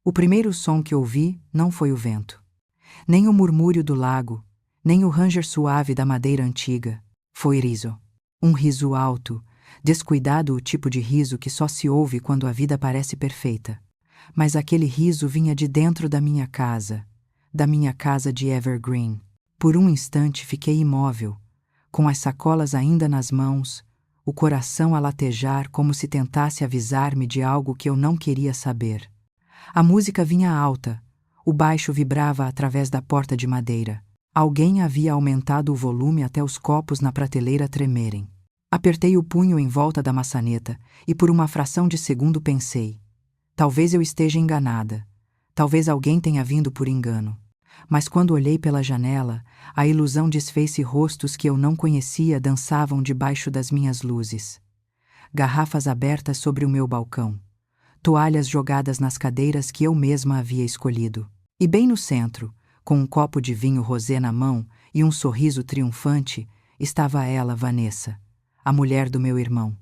O primeiro som que ouvi não foi o vento, nem o murmúrio do lago, nem o ranger suave da madeira antiga. Foi riso. Um riso alto, descuidado, o tipo de riso que só se ouve quando a vida parece perfeita. Mas aquele riso vinha de dentro da minha casa de Evergreen. Por um instante fiquei imóvel, com as sacolas ainda nas mãos, o coração a latejar como se tentasse avisar-me de algo que eu não queria saber. A música vinha alta, o baixo vibrava através da porta de madeira. Alguém havia aumentado o volume até os copos na prateleira tremerem. Apertei o punho em volta da maçaneta e por uma fração de segundo pensei: talvez eu esteja enganada, talvez alguém tenha vindo por engano. Mas quando olhei pela janela, a ilusão desfez-se. Rostos que eu não conhecia dançavam debaixo das minhas luzes. Garrafas abertas sobre o meu balcão. Toalhas jogadas nas cadeiras que eu mesma havia escolhido. E bem no centro, com um copo de vinho rosé na mão e um sorriso triunfante, estava ela, Vanessa, a mulher do meu irmão.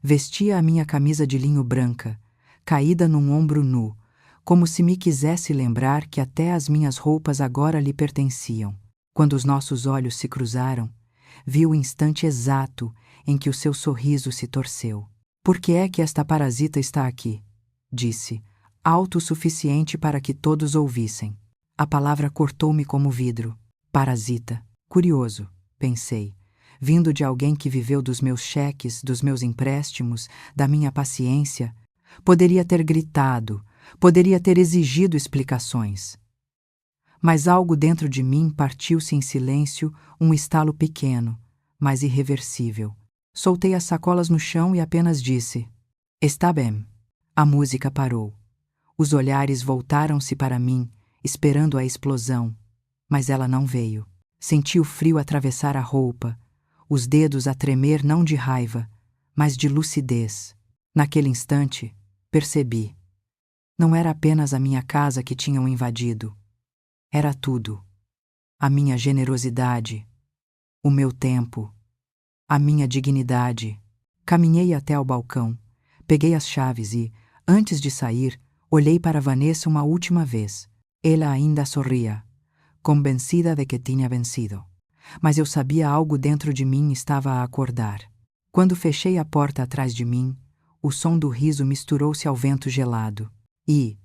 Vestia a minha camisa de linho branca, caída num ombro nu, como se me quisesse lembrar que até as minhas roupas agora lhe pertenciam. Quando os nossos olhos se cruzaram, vi o instante exato em que o seu sorriso se torceu. Por que é que esta parasita está aqui? Disse, alto o suficiente para que todos ouvissem. A palavra cortou-me como vidro. Parasita. Curioso, pensei, vindo de alguém que viveu dos meus cheques, dos meus empréstimos, da minha paciência. Poderia ter gritado, poderia ter exigido explicações. Mas algo dentro de mim partiu-se em silêncio, um estalo pequeno, mas irreversível. Soltei as sacolas no chão e apenas disse: "Está bem." A música parou. Os olhares voltaram-se para mim, esperando a explosão, mas ela não veio. Senti o frio atravessar a roupa, os dedos a tremer não de raiva, mas de lucidez. Naquele instante, percebi. Não era apenas a minha casa que tinham invadido. Era tudo. A minha generosidade, o meu tempo, a minha dignidade. Caminhei até ao balcão, peguei as chaves e, antes de sair, olhei para Vanessa uma última vez. Ela ainda sorria, convencida de que tinha vencido. Mas eu sabia algo dentro de mim estava a acordar. Quando fechei a porta atrás de mim, o som do riso misturou-se ao vento gelado. E,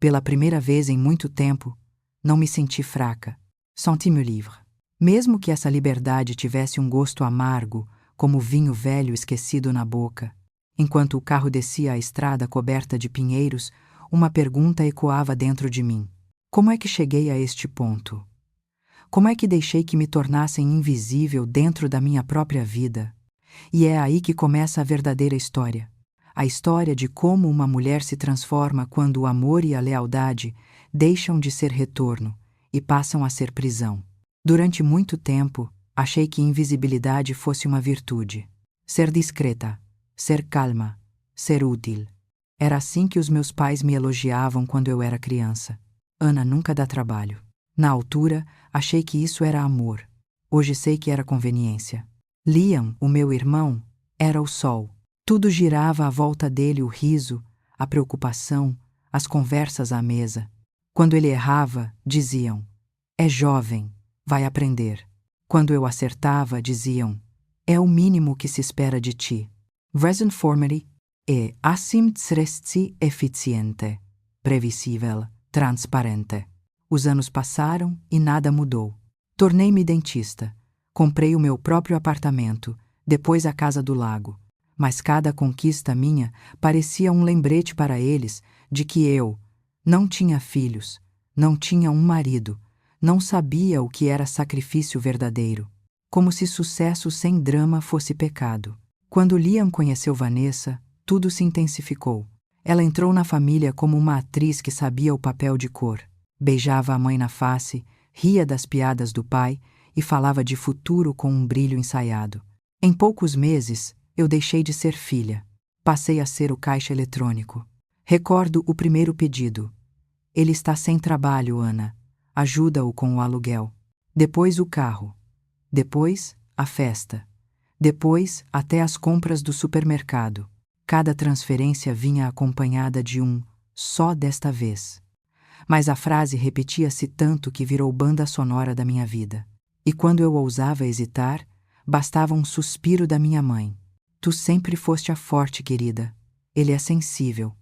pela primeira vez em muito tempo, não me senti fraca. Senti-me livre. Mesmo que essa liberdade tivesse um gosto amargo, como vinho velho esquecido na boca. Enquanto o carro descia a estrada coberta de pinheiros, uma pergunta ecoava dentro de mim. Como é que cheguei a este ponto? Como é que deixei que me tornassem invisível dentro da minha própria vida? E é aí que começa a verdadeira história. A história de como uma mulher se transforma quando o amor e a lealdade deixam de ser retorno e passam a ser prisão. Durante muito tempo, achei que invisibilidade fosse uma virtude. Ser discreta, ser calma, ser útil. Era assim que os meus pais me elogiavam quando eu era criança. Ana nunca dá trabalho. Na altura, achei que isso era amor. Hoje sei que era conveniência. Liam, o meu irmão, era o sol. Tudo girava à volta dele, o riso, a preocupação, as conversas à mesa. Quando ele errava, diziam: "É jovem, vai aprender." Quando eu acertava, diziam: "É o mínimo que se espera de ti." Resonformity é assim sresti eficiente, previsível, transparente. Os anos passaram e nada mudou. Tornei-me dentista. Comprei o meu próprio apartamento, depois a casa do lago. Mas cada conquista minha parecia um lembrete para eles de que eu não tinha filhos, não tinha um marido, não sabia o que era sacrifício verdadeiro. Como se sucesso sem drama fosse pecado. Quando Liam conheceu Vanessa, tudo se intensificou. Ela entrou na família como uma atriz que sabia o papel de cor. Beijava a mãe na face, ria das piadas do pai e falava de futuro com um brilho ensaiado. Em poucos meses, eu deixei de ser filha. Passei a ser o caixa eletrônico. Recordo o primeiro pedido. "Ele está sem trabalho, Ana. Ajuda-o com o aluguel." Depois o carro. Depois, a festa. Depois, até as compras do supermercado. Cada transferência vinha acompanhada de um "só desta vez." mas a frase repetia-se tanto que virou banda sonora da minha vida. E quando eu ousava hesitar, bastava um suspiro da minha mãe. Tu sempre foste a forte, querida. Ele é sensível.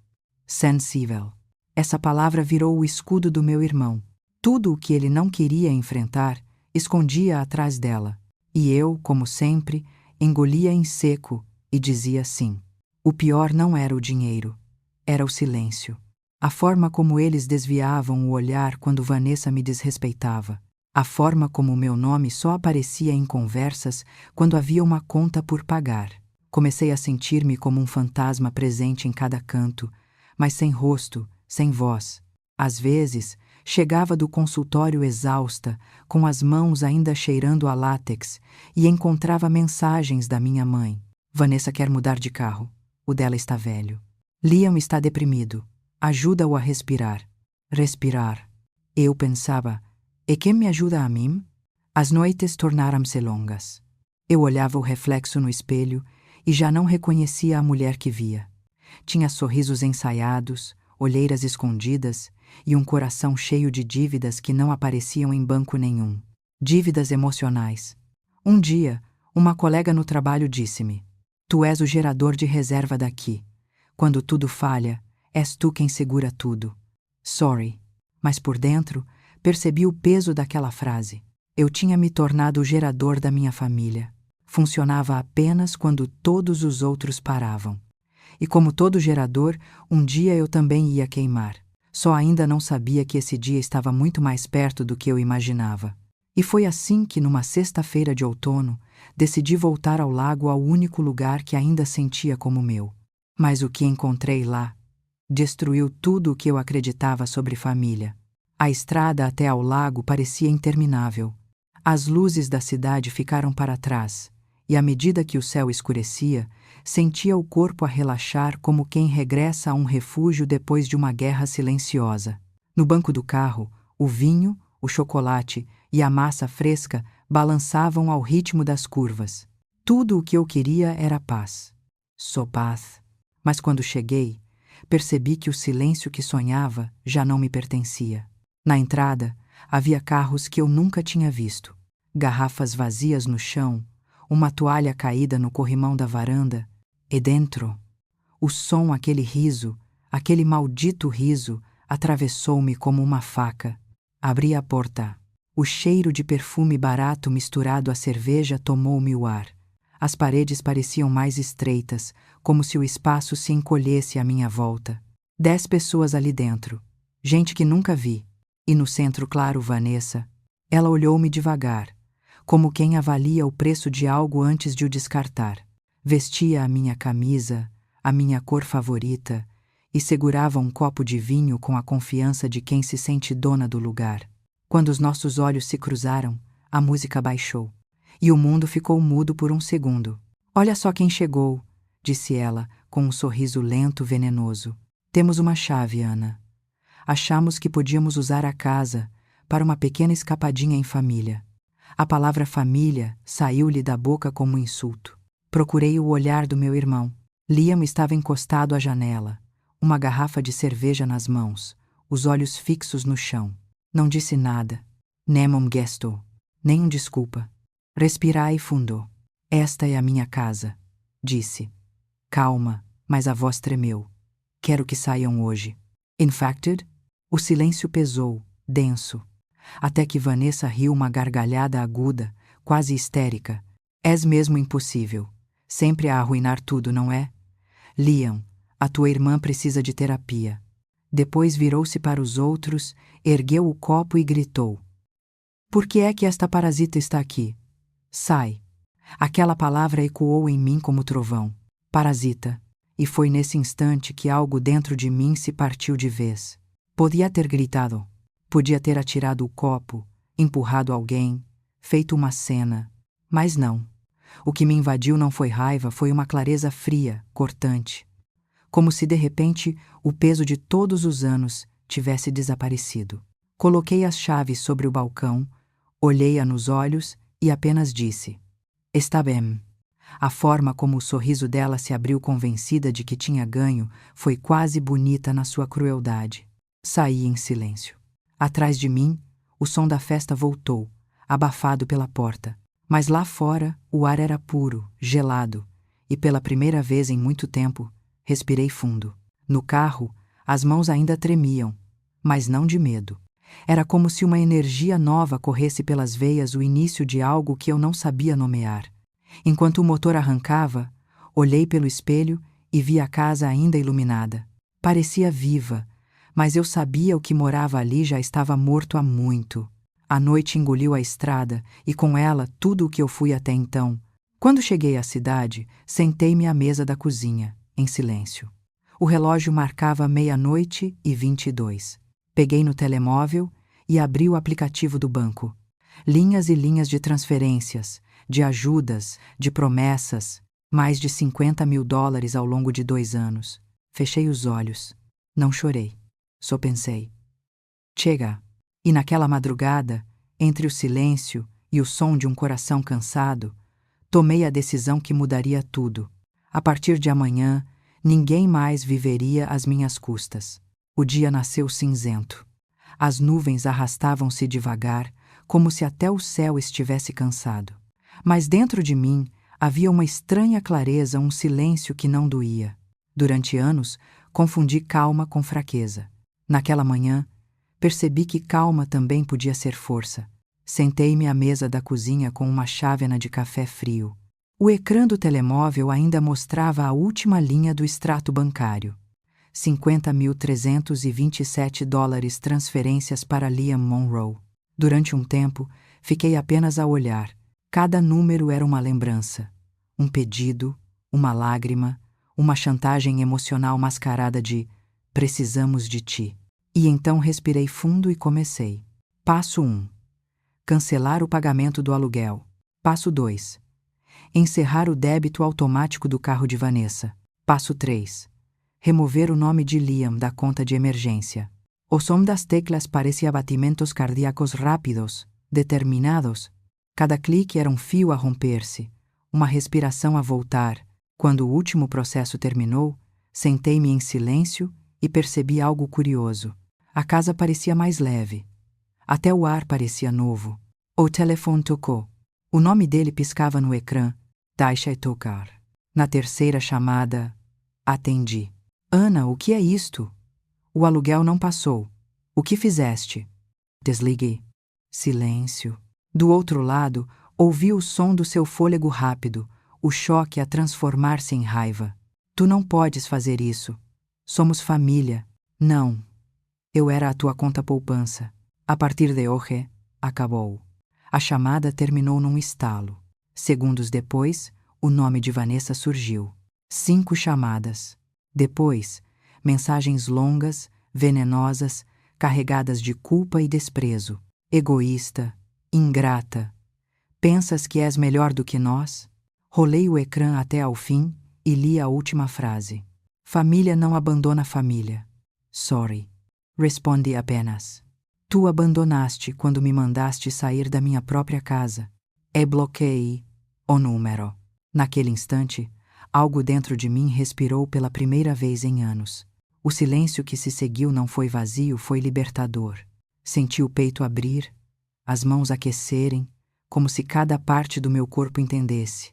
Sensível. Essa palavra virou o escudo do meu irmão. Tudo o que ele não queria enfrentar, escondia atrás dela. E eu, como sempre, engolia em seco e dizia sim. O pior não era o dinheiro, era o silêncio. A forma como eles desviavam o olhar quando Vanessa me desrespeitava. A forma como o meu nome só aparecia em conversas quando havia uma conta por pagar. Comecei a sentir-me como um fantasma presente em cada canto, mas sem rosto, sem voz. Às vezes, chegava do consultório exausta, com as mãos ainda cheirando a látex, e encontrava mensagens da minha mãe. Vanessa quer mudar de carro. O dela está velho. Liam está deprimido. Ajuda-o a respirar. Respirar. Eu pensava, e quem me ajuda a mim? As noites tornaram-se longas. Eu olhava o reflexo no espelho e já não reconhecia a mulher que via. Tinha sorrisos ensaiados, olheiras escondidas e um coração cheio de dívidas que não apareciam em banco nenhum. Dívidas emocionais. Um dia, uma colega no trabalho disse-me: Tu és o gerador de reserva daqui. Quando tudo falha, és tu quem segura tudo. Sorry. Mas por dentro, percebi o peso daquela frase. Eu tinha me tornado o gerador da minha família. Funcionava apenas quando todos os outros paravam. E como todo gerador, um dia eu também ia queimar. Só ainda não sabia que esse dia estava muito mais perto do que eu imaginava. E foi assim que, numa sexta-feira de outono, decidi voltar ao lago, ao único lugar que ainda sentia como meu. Mas o que encontrei lá destruiu tudo o que eu acreditava sobre família. A estrada até ao lago parecia interminável. As luzes da cidade ficaram para trás, e à medida que o céu escurecia, sentia o corpo a relaxar como quem regressa a um refúgio depois de uma guerra silenciosa. No banco do carro, o vinho, o chocolate e a massa fresca balançavam ao ritmo das curvas. Tudo o que eu queria era paz. Só paz. Mas quando cheguei, percebi que o silêncio que sonhava já não me pertencia. Na entrada, havia carros que eu nunca tinha visto. Garrafas vazias no chão, uma toalha caída no corrimão da varanda, e dentro, o som, aquele riso, aquele maldito riso, atravessou-me como uma faca. Abri a porta. O cheiro de perfume barato misturado à cerveja tomou-me o ar. As paredes pareciam mais estreitas, como se o espaço se encolhesse à minha volta. 10 pessoas ali dentro. Gente que nunca vi. E no centro, claro, Vanessa. Ela olhou-me devagar, como quem avalia o preço de algo antes de o descartar. Vestia a minha camisa, a minha cor favorita, e segurava um copo de vinho com a confiança de quem se sente dona do lugar. Quando os nossos olhos se cruzaram, a música baixou, e o mundo ficou mudo por um segundo. Olha só quem chegou, disse ela, com um sorriso lento, venenoso. Temos uma chave, Ana. Achamos que podíamos usar a casa para uma pequena escapadinha em família. A palavra família saiu-lhe da boca como um insulto. Procurei o olhar do meu irmão. Liam estava encostado à janela, uma garrafa de cerveja nas mãos, os olhos fixos no chão. Não disse nada. Nemum gesto. Nem desculpa. Respirai fundo. Esta é a minha casa, disse. Calma, mas a voz tremeu. Quero que saiam hoje. Infected? O silêncio pesou, denso, até que Vanessa riu uma gargalhada aguda, quase histérica. És mesmo impossível. Sempre a arruinar tudo, não é? Liam, a tua irmã precisa de terapia. Depois virou-se para os outros, ergueu o copo e gritou. Por que é que esta parasita está aqui? Sai. Aquela palavra ecoou em mim como trovão. Parasita. E foi nesse instante que algo dentro de mim se partiu de vez. Podia ter gritado. Podia ter atirado o copo, empurrado alguém, feito uma cena. Mas não. O que me invadiu não foi raiva, foi uma clareza fria, cortante. Como se de repente o peso de todos os anos tivesse desaparecido. Coloquei as chaves sobre o balcão, olhei-a nos olhos e apenas disse: Está bem. A forma como o sorriso dela se abriu convencida de que tinha ganho foi quase bonita na sua crueldade. Saí em silêncio. Atrás de mim, o som da festa voltou, abafado pela porta. Mas lá fora, o ar era puro, gelado, e pela primeira vez em muito tempo, respirei fundo. No carro, as mãos ainda tremiam, mas não de medo. Era como se uma energia nova corresse pelas veias, o início de algo que eu não sabia nomear. Enquanto o motor arrancava, olhei pelo espelho e vi a casa ainda iluminada. Parecia viva, mas eu sabia o que morava ali já estava morto há muito. A noite engoliu a estrada e com ela tudo o que eu fui até então. Quando cheguei à cidade, sentei-me à mesa da cozinha, em silêncio. O relógio marcava 00:22. Peguei no telemóvel e abri o aplicativo do banco. Linhas e linhas de transferências, de ajudas, de promessas, mais de $50.000 ao longo de 2 anos. Fechei os olhos. Não chorei. Só pensei. Chega. E naquela madrugada, entre o silêncio e o som de um coração cansado, tomei a decisão que mudaria tudo. A partir de amanhã, ninguém mais viveria às minhas custas. O dia nasceu cinzento. As nuvens arrastavam-se devagar, como se até o céu estivesse cansado. Mas dentro de mim havia uma estranha clareza, um silêncio que não doía. Durante anos, confundi calma com fraqueza. Naquela manhã, percebi que calma também podia ser força. Sentei-me à mesa da cozinha com uma chávena de café frio. O ecrã do telemóvel ainda mostrava a última linha do extrato bancário. $50.327 transferências para Liam Monroe. Durante um tempo, fiquei apenas a olhar. Cada número era uma lembrança. Um pedido, uma lágrima, uma chantagem emocional mascarada de "precisamos de ti". E então respirei fundo e comecei. Passo 1. Cancelar o pagamento do aluguel. Passo 2. Encerrar o débito automático do carro de Vanessa. Passo 3. Remover o nome de Liam da conta de emergência. O som das teclas parecia batimentos cardíacos rápidos, determinados. Cada clique era um fio a romper-se, uma respiração a voltar. Quando o último processo terminou, sentei-me em silêncio e percebi algo curioso. A casa parecia mais leve. Até o ar parecia novo. O telefone tocou. O nome dele piscava no ecrã. Deixa tocar. Na terceira chamada, atendi. Ana, o que é isto? O aluguel não passou. O que fizeste? Desliguei. Silêncio. Do outro lado, ouvi o som do seu fôlego rápido, o choque a transformar-se em raiva. Tu não podes fazer isso. Somos família. Não. Eu era a tua conta poupança. A partir de hoje, acabou. A chamada terminou num estalo. Segundos depois, o nome de Vanessa surgiu. 5 chamadas. Depois, mensagens longas, venenosas, carregadas de culpa e desprezo. Egoísta, ingrata. Pensas que és melhor do que nós? Rolei o ecrã até ao fim e li a última frase. Família não abandona família. Sorry. Respondi apenas. Tu abandonaste quando me mandaste sair da minha própria casa. E bloqueei o número. Naquele instante, algo dentro de mim respirou pela primeira vez em anos. O silêncio que se seguiu não foi vazio, foi libertador. Senti o peito abrir, as mãos aquecerem, como se cada parte do meu corpo entendesse.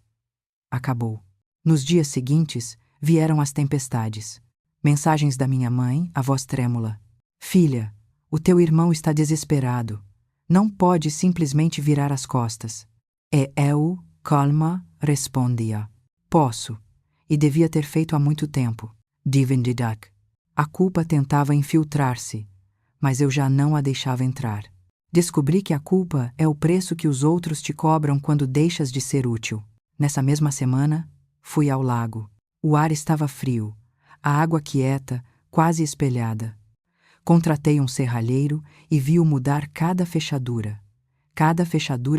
Acabou. Nos dias seguintes, vieram as tempestades. Mensagens da minha mãe, a voz trêmula. Filha, o teu irmão está desesperado. Não pode simplesmente virar as costas. E eu, calma, respondia. Posso. E devia ter feito há muito tempo. Divindidak. A culpa tentava infiltrar-se, mas eu já não a deixava entrar. Descobri que a culpa é o preço que os outros te cobram quando deixas de ser útil. Nessa mesma semana, fui ao lago. O ar estava frio, a água quieta, quase espelhada. Contratei um serralheiro e vi-o mudar cada fechadura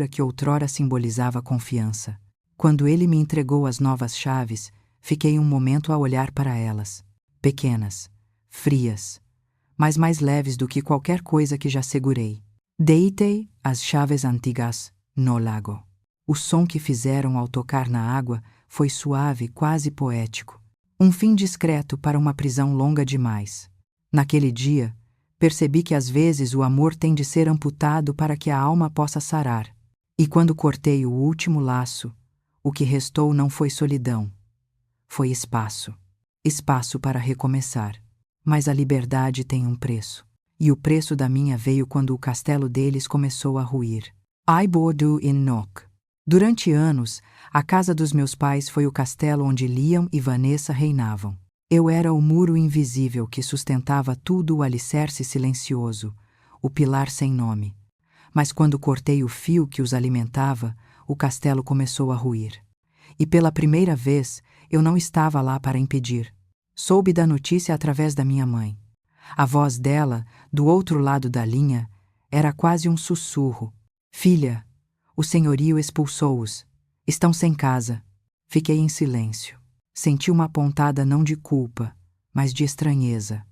que outrora simbolizava confiança. Quando ele me entregou as novas chaves, fiquei um momento a olhar para elas. Pequenas, frias, mas mais leves do que qualquer coisa que já segurei. Deitei as chaves antigas no lago. O som que fizeram ao tocar na água foi suave, quase poético. Um fim discreto para uma prisão longa demais. Naquele dia, Percebi que às vezes o amor tem de ser amputado para que a alma possa sarar. E quando cortei o último laço, o que restou não foi solidão. Foi espaço. Espaço para recomeçar. Mas a liberdade tem um preço. E o preço da minha veio quando o castelo deles começou a ruir. I Bodu in Nok. Durante anos, a casa dos meus pais foi o castelo onde Liam e Vanessa reinavam. Eu era o muro invisível que sustentava tudo, o alicerce silencioso, o pilar sem nome. Mas quando cortei o fio que os alimentava, o castelo começou a ruir. E pela primeira vez, eu não estava lá para impedir. Soube da notícia através da minha mãe. A voz dela, do outro lado da linha, era quase um sussurro. Filha, o senhorio expulsou-os. Estão sem casa. Fiquei em silêncio. Senti uma pontada não de culpa, mas de estranheza.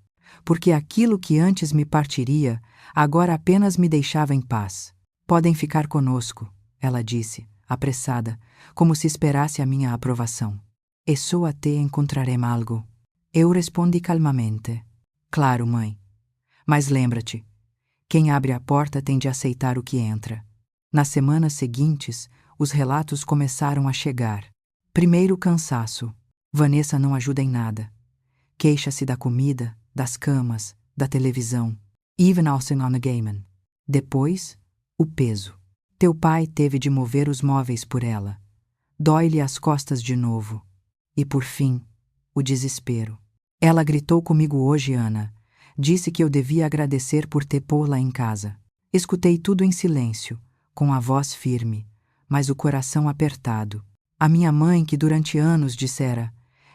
Porque aquilo que antes me partiria, agora apenas me deixava em paz. Podem ficar conosco, ela disse, apressada, como se esperasse a minha aprovação. E só a te encontrarem algo. Eu respondi calmamente. Claro, mãe. Mas lembra-te, quem abre a porta tem de aceitar o que entra. Nas semanas seguintes, os relatos começaram a chegar. Primeiro, cansaço. Vanessa não ajuda em nada. Queixa-se da comida, das camas, da televisão. Even also on the game. Depois, o peso. Teu pai teve de mover os móveis por ela. Dói-lhe as costas de novo. E por fim, o desespero. Ela gritou comigo hoje, Ana. Disse que eu devia agradecer por ter pô-la em casa. Escutei tudo em silêncio, com a voz firme, mas o coração apertado. A minha mãe, que durante anos dissera: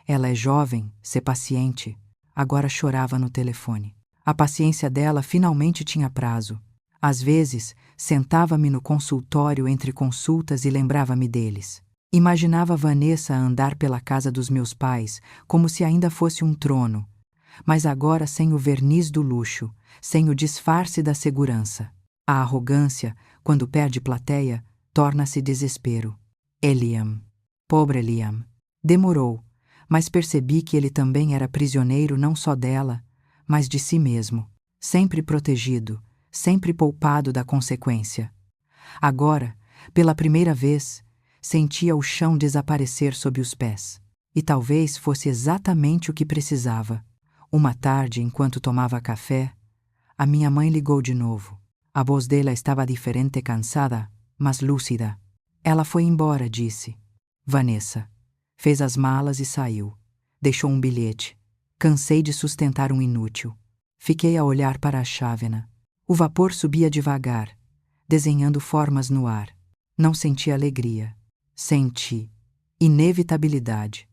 ela é jovem, sê paciente, agora chorava no telefone. A paciência dela finalmente tinha prazo. Às vezes, sentava-me no consultório entre consultas e lembrava-me deles. Imaginava Vanessa a andar pela casa dos meus pais como se ainda fosse um trono, mas agora sem o verniz do luxo, sem o disfarce da segurança. A arrogância, quando perde plateia, torna-se desespero. Liam. Pobre Liam. Demorou, mas percebi que ele também era prisioneiro não só dela, mas de si mesmo, sempre protegido, sempre poupado da consequência. Agora, pela primeira vez, sentia o chão desaparecer sob os pés. E talvez fosse exatamente o que precisava. Uma tarde, enquanto tomava café, a minha mãe ligou de novo. A voz dela estava diferente, cansada, mas lúcida. Ela foi embora, disse. Vanessa. Fez as malas e saiu. Deixou um bilhete. Cansei de sustentar um inútil. Fiquei a olhar para a chávena. O vapor subia devagar, desenhando formas no ar. Não senti alegria. Senti inevitabilidade.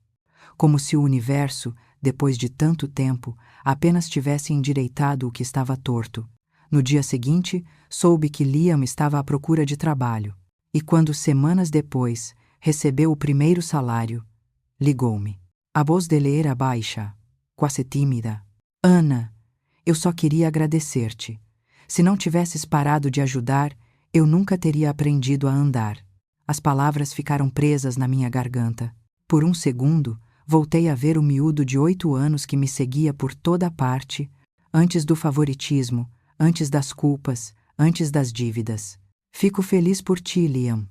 Como se o universo, depois de tanto tempo, apenas tivesse endireitado o que estava torto. No dia seguinte, soube que Liam estava à procura de trabalho. E quando, semanas depois, recebeu o primeiro salário, ligou-me. A voz dele era baixa, quase tímida. Ana, eu só queria agradecer-te. Se não tivesses parado de ajudar, eu nunca teria aprendido a andar. As palavras ficaram presas na minha garganta. Por um segundo, voltei a ver o miúdo de 8 anos que me seguia por toda parte, antes do favoritismo, antes das culpas, antes das dívidas. Fico feliz por ti, Liam,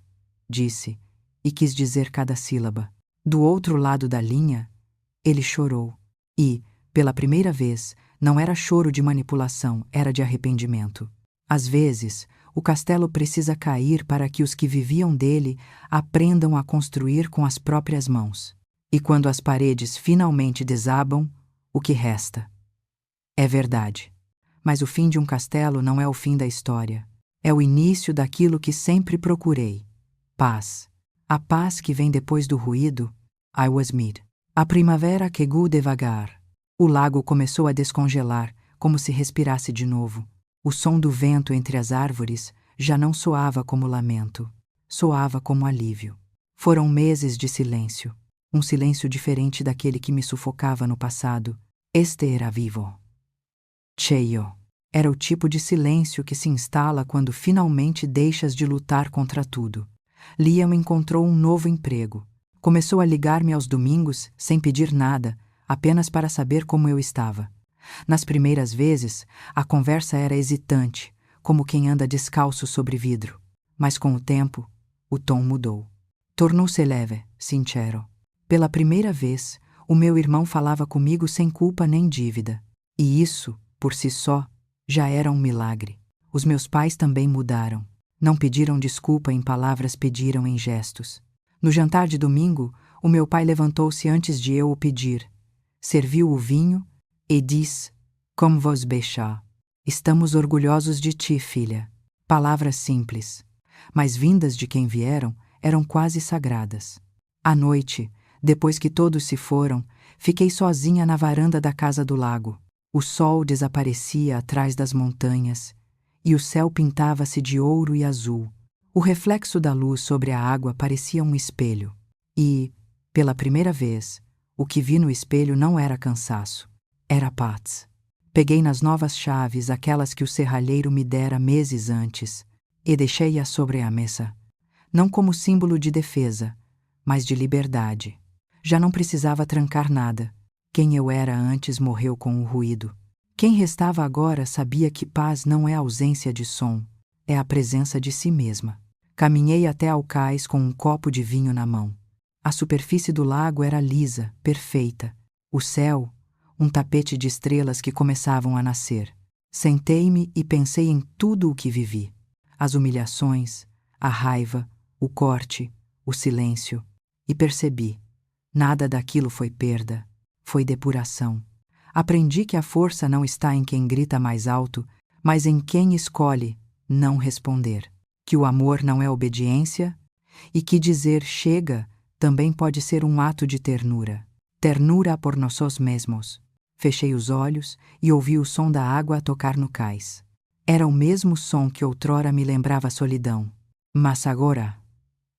disse, e quis dizer cada sílaba. Do outro lado da linha, ele chorou. E, pela primeira vez, não era choro de manipulação, era de arrependimento. Às vezes, o castelo precisa cair para que os que viviam dele aprendam a construir com as próprias mãos. E quando as paredes finalmente desabam, o que resta? É verdade. Mas o fim de um castelo não é o fim da história. É o início daquilo que sempre procurei. Paz. A paz que vem depois do ruído. I was mid. A primavera chegou devagar. O lago começou a descongelar, como se respirasse de novo. O som do vento entre as árvores já não soava como lamento. Soava como alívio. Foram meses de silêncio. Um silêncio diferente daquele que me sufocava no passado. Este era vivo. Cheio. Era o tipo de silêncio que se instala quando finalmente deixas de lutar contra tudo. Liam encontrou um novo emprego. Começou a ligar-me aos domingos, sem pedir nada, apenas para saber como eu estava. Nas primeiras vezes, a conversa era hesitante, como quem anda descalço sobre vidro. Mas com o tempo, o tom mudou. Tornou-se leve, sincero. Pela primeira vez, o meu irmão falava comigo sem culpa nem dívida. E isso, por si só, já era um milagre. Os meus pais também mudaram. Não pediram desculpa em palavras, pediram em gestos. No jantar de domingo, o meu pai levantou-se antes de eu o pedir. Serviu o vinho e disse: Comme vos bêcha. Estamos orgulhosos de ti, filha. Palavras simples, mas vindas de quem vieram, eram quase sagradas. À noite, depois que todos se foram, fiquei sozinha na varanda da casa do lago. O sol desaparecia atrás das montanhas e o céu pintava-se de ouro e azul. O reflexo da luz sobre a água parecia um espelho. E, pela primeira vez, o que vi no espelho não era cansaço, era paz. Peguei nas novas chaves, aquelas que o serralheiro me dera meses antes, e deixei-as sobre a mesa, não como símbolo de defesa, mas de liberdade. Já não precisava trancar nada. Quem eu era antes morreu com o ruído. Quem restava agora sabia que paz não é ausência de som, é a presença de si mesma. Caminhei até ao cais com um copo de vinho na mão. A superfície do lago era lisa, perfeita. O céu, um tapete de estrelas que começavam a nascer. Sentei-me e pensei em tudo o que vivi. As humilhações, a raiva, o corte, o silêncio. E percebi, nada daquilo foi perda, foi depuração. Aprendi que a força não está em quem grita mais alto, mas em quem escolhe não responder. Que o amor não é obediência e que dizer chega também pode ser um ato de ternura. Ternura por nós mesmos. Fechei os olhos e ouvi o som da água a tocar no cais. Era o mesmo som que outrora me lembrava a solidão. Mas agora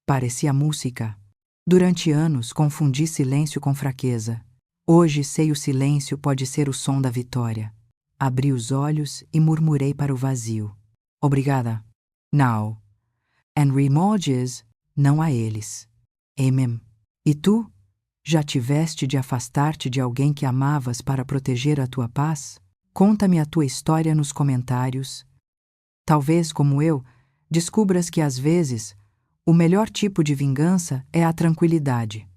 parecia música. Durante anos confundi silêncio com fraqueza. Hoje sei o silêncio pode ser o som da vitória. Abri os olhos e murmurei para o vazio. Obrigada. Now. And remorges, não a eles. Amen. E tu? Já tiveste de afastar-te de alguém que amavas para proteger a tua paz? Conta-me a tua história nos comentários. Talvez, como eu, descubras que às vezes o melhor tipo de vingança é a tranquilidade.